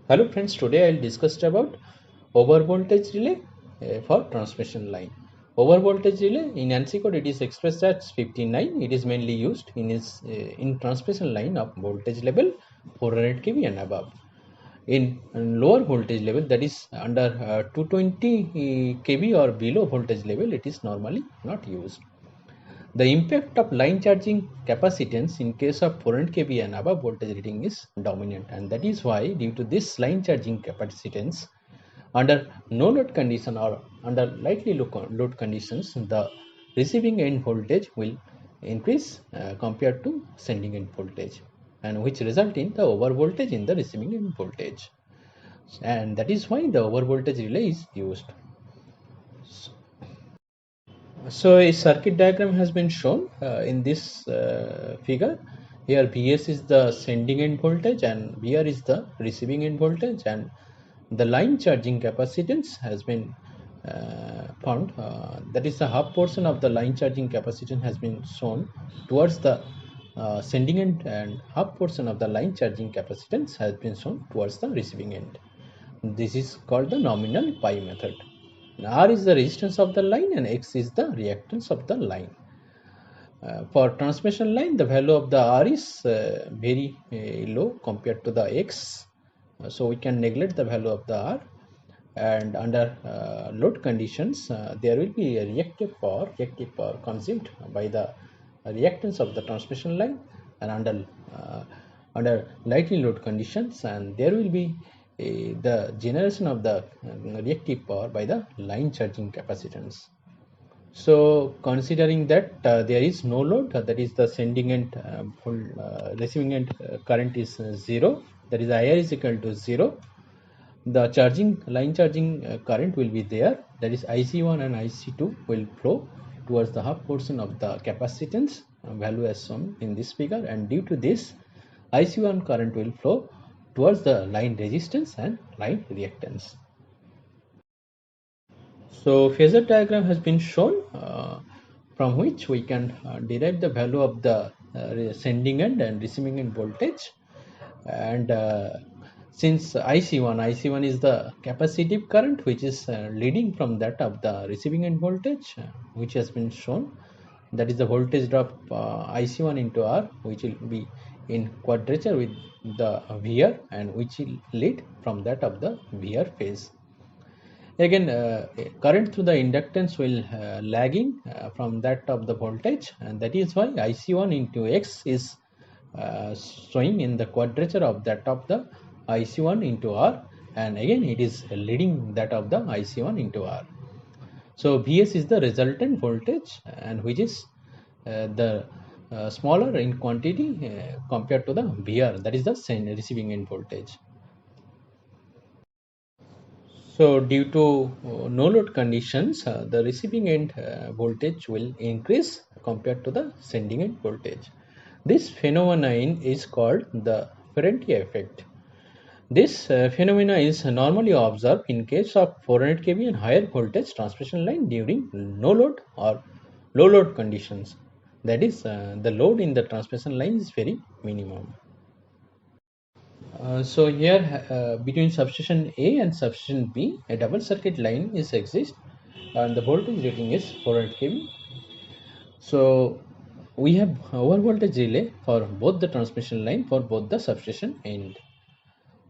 Hello friends, today I'll discuss about over voltage relay for transmission line. Over voltage relay in ANSI code it is expressed as 59. It is mainly used in transmission line of voltage level 400 kV and above. In lower voltage level, that is under 220 kV or below voltage level, it is normally not used. The impact of line charging capacitance in case of 400 kV and above voltage rating is dominant, and that is why due to this line charging capacitance under no load condition or under lightly load conditions, the receiving end voltage will increase compared to sending end voltage, and which result in the over voltage in the receiving end voltage, and that is why the over voltage relay is used. So a circuit diagram has been shown in this figure. Here Vs is the sending end voltage and Vr is the receiving end voltage, and the line charging capacitance has been found. That is the half portion of the line charging capacitance has been shown towards the sending end, and half portion of the line charging capacitance has been shown towards the receiving end. This is called the nominal pi method. R is the resistance of the line and X is the reactance of the line. For transmission line, the value of the R is very low compared to the X. So we can neglect the value of the R, and under load conditions, there will be a reactive power consumed by the reactance of the transmission line, and under lightly load conditions, and there will be the generation of the reactive power by the line charging capacitance. So considering that there is no load, that is the sending end receiving end current is 0, that is IR is equal to 0, the line charging current will be there, that is IC1 and IC2 will flow towards the half portion of the capacitance value as shown in this figure, and due to this IC1 current will flow towards the line resistance and line reactance. So phasor diagram has been shown from which we can derive the value of the sending end and receiving end voltage, and since IC1 is the capacitive current which is leading from that of the receiving end voltage, which has been shown, that is the voltage drop IC1 into R, which will be in quadrature with the VR, and which will lead from that of the VR phase. Again, current through the inductance will lagging from that of the voltage, and that is why IC1 into X is showing in the quadrature of that of the IC1 into R, and again it is leading that of the IC1 into R. So Vs is the resultant voltage, and which is the smaller in quantity compared to the VR, that is the receiving end voltage. So due to no load conditions, the receiving end voltage will increase compared to the sending end voltage. This phenomenon is called the Ferentia effect. This phenomena is normally observed in case of 400 kV and higher voltage transmission line during no load or low load conditions. That is, the load in the transmission line is very minimum. So here between substation A and substation B, a double circuit line is exist, and the voltage rating is 400 kV. So we have over voltage relay for both the transmission line for both the substation end.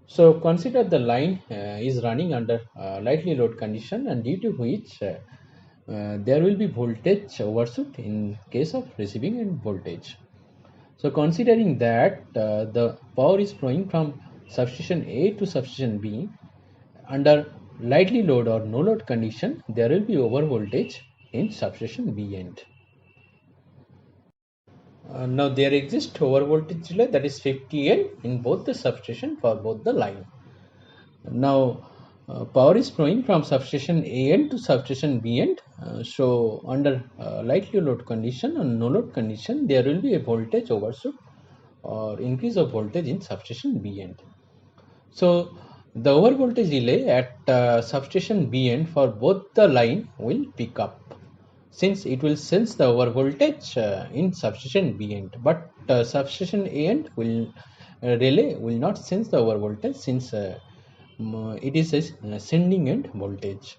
So consider the line is running under lightly load condition, and due to which there will be voltage overshoot in case of receiving end voltage. So considering that the power is flowing from substation A to substation B, under lightly load or no load condition, there will be over voltage in substation B end. Now there exists over voltage relay, that is 50N in both the substation for both the line. Now power is flowing from substation A end to substation B end. So under lightly load condition and no load condition, there will be a voltage overshoot or increase of voltage in substation B end. So the over voltage relay at substation B end for both the line will pick up, since it will sense the over voltage in substation B end, but substation A end will relay will not sense the over voltage, since it is a sending end voltage.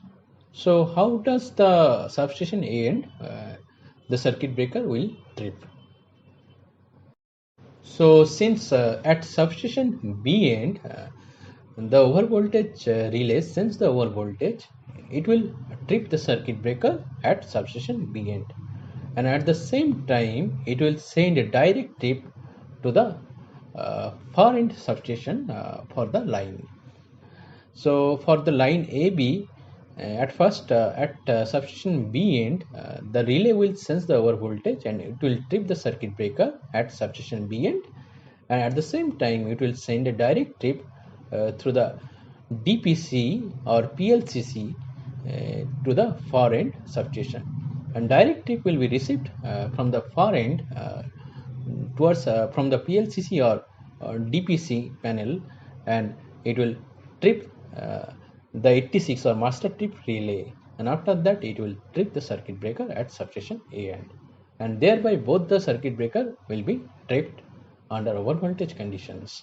So how does the substation A end the circuit breaker will trip? So since at substation B end the overvoltage relay sends the overvoltage, it will trip the circuit breaker at substation B end, and at the same time it will send a direct trip to the far end substation for the line. So for the line AB, at first at substation B end, the relay will sense the overvoltage and it will trip the circuit breaker at substation B end, and at the same time it will send a direct trip through the DPC or PLCC to the far end substation, and direct trip will be received from the far end towards from the PLCC or DPC panel, and it will trip the 86 or master trip relay, and after that it will trip the circuit breaker at substation A end, and thereby both the circuit breaker will be tripped under over voltage conditions.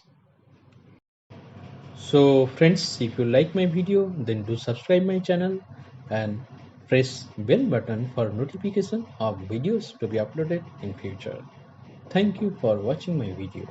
So friends, if you like my video, then do subscribe my channel and press bell button for notification of videos to be uploaded in future. Thank you for watching my video.